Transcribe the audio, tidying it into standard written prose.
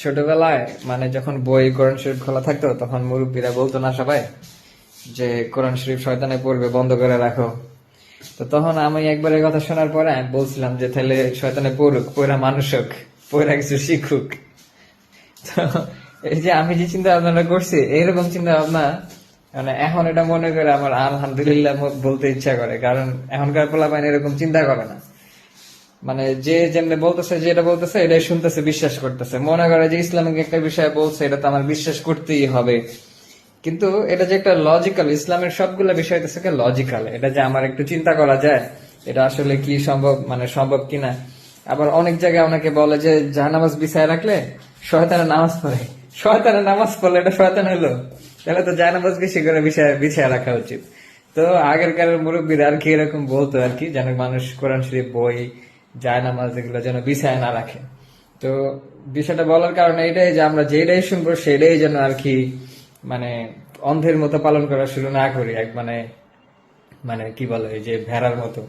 ছোটবেলায় মানে যখন বই কোরআন শরীফ খোলা থাকতো তখন মুরব্বীরা বলতো না সবাই যে কোরআন শরীফ শয়তানে পড়বে, বন্ধ করে রাখো। তো তখন আমি একবার এই কথা শোনার পরে আমি বলছিলাম যে তাহলে শয়তানে পড়ুক, পড়া মানুষ হোক, পড়া কিছু শিখুক। তো এই যে আমি যে চিন্তা ভাবনাটা করছি, এইরকম চিন্তা ভাবনা মানে এখন এটা মনে করে আমার আলহামদুলিল্লাহ বলতে ইচ্ছা করে, কারণ এখনকার পোলাপাইন এরকম চিন্তা করে না। মানে যে যেমনি বলতেছে, যেটা বলতেছে এটাই শুনতেছে, বিশ্বাস করতেছে, মনে করে যে ইসলামিক একটা বিষয় বলছে এটা তো আমার বিশ্বাস করতেই হবে। কিন্তু এটা যে একটা লজিক্যাল, ইসলামের সবগুলো বিষয় থেকে লজিক্যাল, এটা যে আমার একটু চিন্তা করা যায় এটা আসলে কি সম্ভব, মানে সম্ভব কিনা। আবার অনেক জায়গায় অনেকে বলে যে জাহানামাজ বিছায় রাখলে শয়তানের নামাজ পড়ে। শয়তানের নামাজ পড়লে এটা শয়তান হলো? তাহলে তো জাহানামাজ বেশি করে বিছায় রাখা উচিত। তো আগেরকার মুরব্বীরা আর কি এরকম বলতো আর কি, যেন মানুষ কোরআন শরীফ, বই, জায়নামাজ এগুলো যেন বিছায় না রাখে। তো বিষয়টা বলার কারণে এটাই যে আমরা যেটাই শুনবো সেটাই যেন আর কি মানে অন্ধের মতো পালন করা শুরু না করি, এক মানে মানে কি বলে এই যে ভেড়ার মতো।